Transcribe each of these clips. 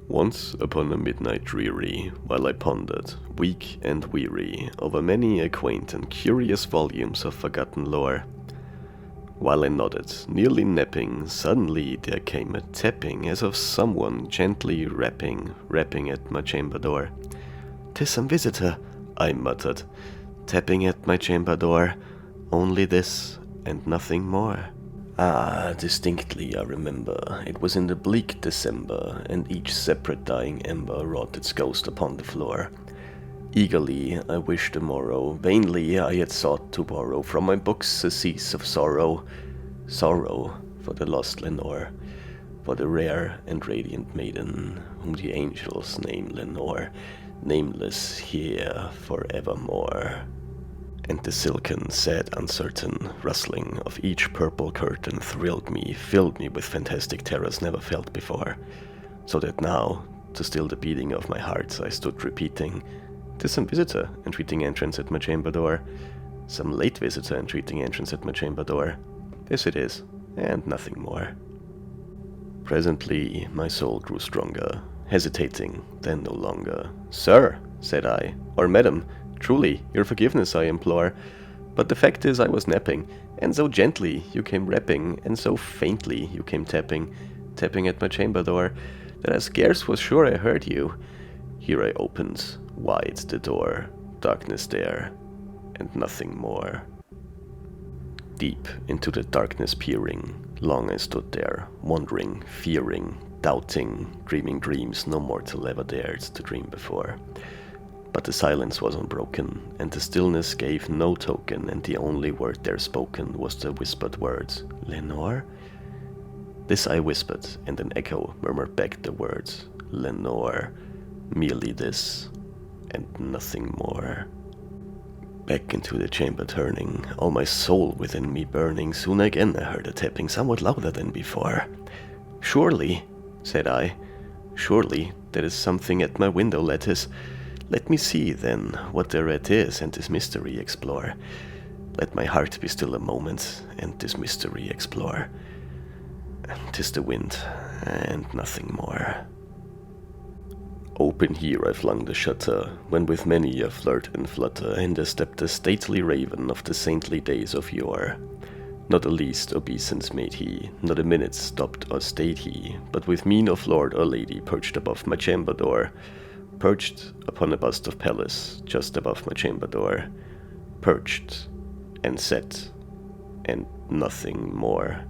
Once upon a midnight dreary, while I pondered, weak and weary, over many a quaint and curious volumes of forgotten lore. While I nodded, nearly napping, suddenly there came a tapping as of someone gently rapping at my chamber door. "'Tis some visitor," I muttered, tapping at my chamber door. Only this, and nothing more. Ah, distinctly I remember, it was in the bleak December, and each separate dying ember wrought its ghost upon the floor. Eagerly I wished the morrow, vainly I had sought to borrow from my books surcease of sorrow. Sorrow for the lost Lenore, for the rare and radiant maiden, whom the angels name Lenore, nameless here forevermore. And the silken, sad, uncertain rustling of each purple curtain thrilled me, filled me with fantastic terrors never felt before, so that now, to still the beating of my heart, I stood repeating, "'Tis some visitor entreating entrance at my chamber door, some late visitor entreating entrance at my chamber door. This it is, and nothing more." Presently my soul grew stronger, hesitating, then no longer. "Sir," said I, "or madam, truly, your forgiveness I implore, but the fact is I was napping, and so gently you came rapping, and so faintly you came tapping at my chamber door, that I scarce was sure I heard you. Here I opened wide the door, darkness there, and nothing more." Deep into the darkness peering, long I stood there, wondering, fearing, doubting, dreaming dreams no mortal ever dared to dream before. But the silence was unbroken, and the stillness gave no token, and the only word there spoken was the whispered words, "Lenore?" This I whispered, and an echo murmured back the words, "Lenore, merely this, and nothing more." Back into the chamber turning, all my soul within me burning, soon again I heard a tapping somewhat louder than before. "Surely," said I, "surely that is something at my window lattice. Let me see, then, what thereat is, and this mystery explore. Let my heart be still a moment, and this mystery explore. 'Tis the wind, and nothing more." Open here I flung the shutter, when with many a flirt and flutter in there stepped the stately raven of the saintly days of yore. Not the least obeisance made he, not a minute stopped or stayed he, but with mien of lord or lady perched above my chamber door, perched upon a bust of Pallas, just above my chamber door, perched and sat, and nothing more.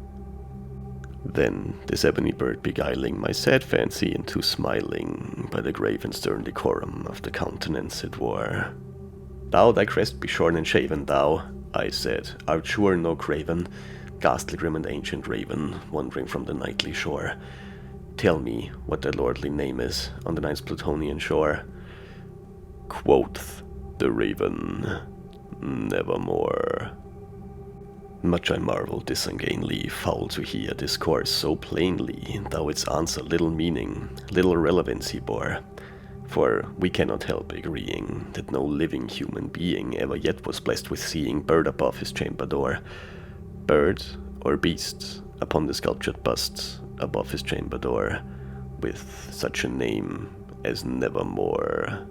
Then this ebony bird beguiling my sad fancy into smiling, by the grave and stern decorum of the countenance it wore. "Thou thy crest be shorn and shaven, thou," I said, "art sure no craven, ghastly grim and ancient raven, wandering from the nightly shore. Tell me what thy lordly name is on the night's Plutonian shore." Quoth the raven, "Nevermore." Much I marveled this ungainly fowl to hear discourse so plainly, though its answer little meaning, little relevance he bore. For we cannot help agreeing that no living human being ever yet was blessed with seeing bird above his chamber door, bird or beast upon the sculptured bust above his chamber door, with such a name as Nevermore.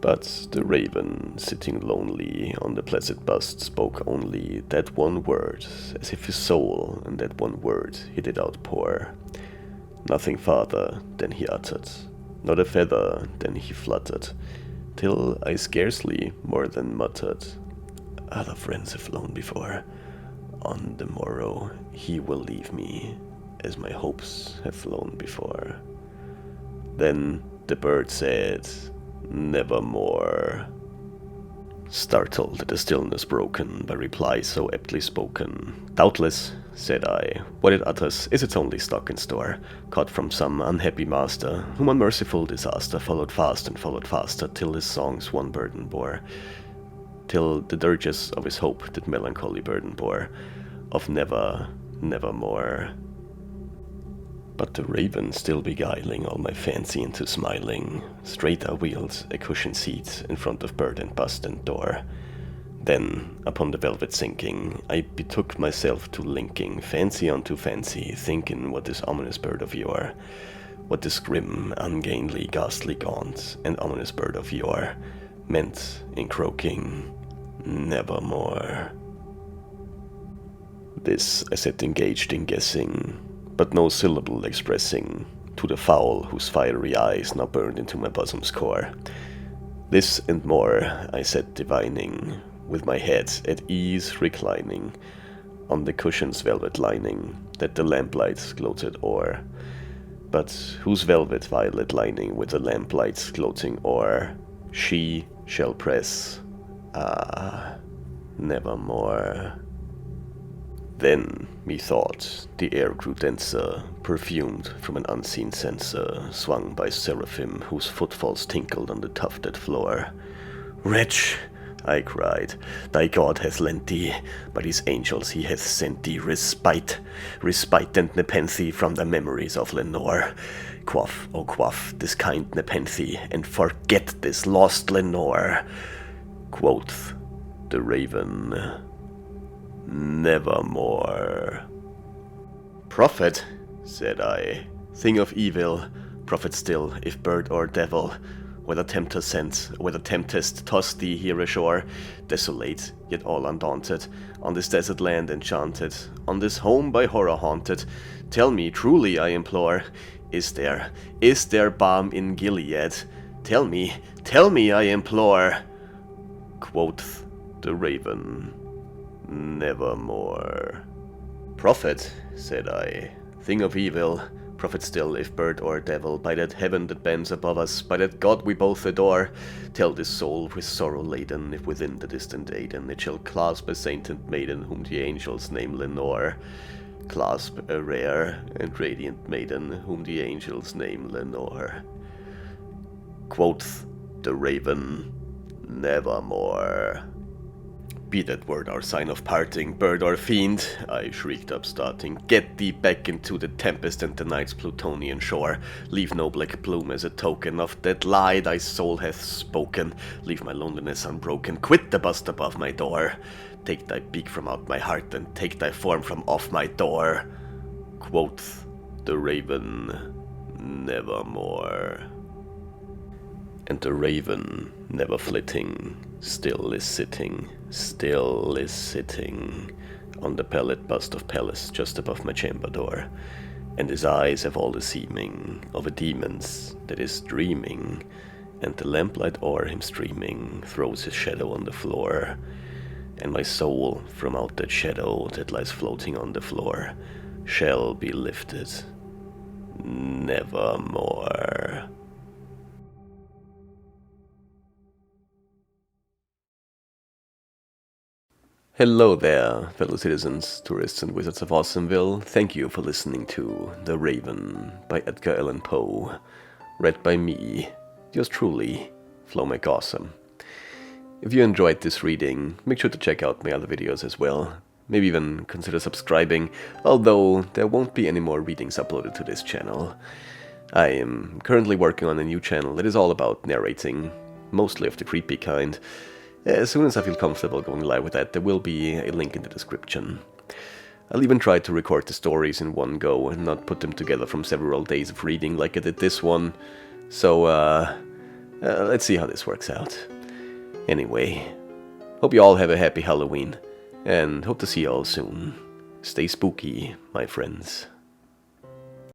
But the raven, sitting lonely on the placid bust, spoke only that one word, as if his soul in that one word he did outpour. Nothing farther than he uttered, not a feather than he fluttered, till I scarcely more than muttered, "Other friends have flown before. On the morrow he will leave me, as my hopes have flown before." Then the bird said, "Nevermore." Startled at the stillness broken by reply so aptly spoken, "Doubtless," said I, "what it utters is its only stock and store, caught from some unhappy master, whom unmerciful disaster followed fast and followed faster, till his songs one burden bore, till the dirges of his hope that melancholy burden bore, of never, nevermore." But the raven still beguiling all my fancy into smiling, straight I wheeled a cushioned seat in front of bird and bust and door. Then, upon the velvet sinking, I betook myself to linking fancy unto fancy, thinking what this ominous bird of yore what this grim, ungainly, ghastly gaunt, and ominous bird of yore meant in croaking, "Nevermore." This I sat engaged in guessing, but no syllable expressing, to the fowl whose fiery eyes now burned into my bosom's core. This and more I sat divining, with my head at ease reclining, on the cushion's velvet lining, that the lamplight gloated o'er. But whose velvet violet lining with the lamplight's gloating o'er, she shall press, nevermore. Then, methought, the air grew denser, perfumed from an unseen censer, swung by seraphim whose footfalls tinkled on the tufted floor. "Wretch!" I cried, "thy God hath lent thee, by his angels he hath sent thee respite and nepenthe from the memories of Lenore. Quaff, oh quaff, this kind nepenthe, and forget this lost Lenore." Quoth the raven, "Nevermore." "Prophet," said I, "thing of evil, prophet still, if bird or devil, whether tempter sent, whether tempest tossed thee here ashore, desolate, yet all undaunted, on this desert land enchanted, on this home by horror haunted, tell me, truly I implore, is there balm in Gilead? Tell me, I implore." Quoth the raven, "Nevermore." "Prophet," said I, "thing of evil, prophet still, if bird or devil, by that heaven that bends above us, by that God we both adore, tell this soul with sorrow laden, if within the distant Aidenn it shall clasp a saint and maiden whom the angels name Lenore. Clasp a rare and radiant maiden whom the angels name Lenore." Quoth the raven, "Nevermore." "Be that word our sign of parting, bird or fiend," I shrieked upstarting, "get thee back into the tempest and the night's Plutonian shore. Leave no black plume as a token of that lie thy soul hath spoken. Leave my loneliness unbroken, quit the bust above my door. Take thy beak from out my heart, and take thy form from off my door." Quoth the raven, "Nevermore." And the raven, never flitting, still is sitting on the pallid bust of Pallas just above my chamber door, and his eyes have all the seeming of a demon's that is dreaming, and the lamplight o'er him streaming throws his shadow on the floor, and my soul from out that shadow that lies floating on the floor shall be lifted nevermore. Hello there, fellow citizens, tourists, and wizards of Awesomeville. Thank you for listening to The Raven by Edgar Allan Poe, read by me, yours truly, MacAwesome. If you enjoyed this reading, make sure to check out my other videos as well. Maybe even consider subscribing, although there won't be any more readings uploaded to this channel. I am currently working on a new channel that is all about narrating, mostly of the creepy kind. As soon as I feel comfortable going live with that, there will be a link in the description. I'll even try to record the stories in one go and not put them together from several days of reading like I did this one. So, let's see how this works out. Anyway, hope you all have a happy Halloween, and hope to see you all soon. Stay spooky, my friends.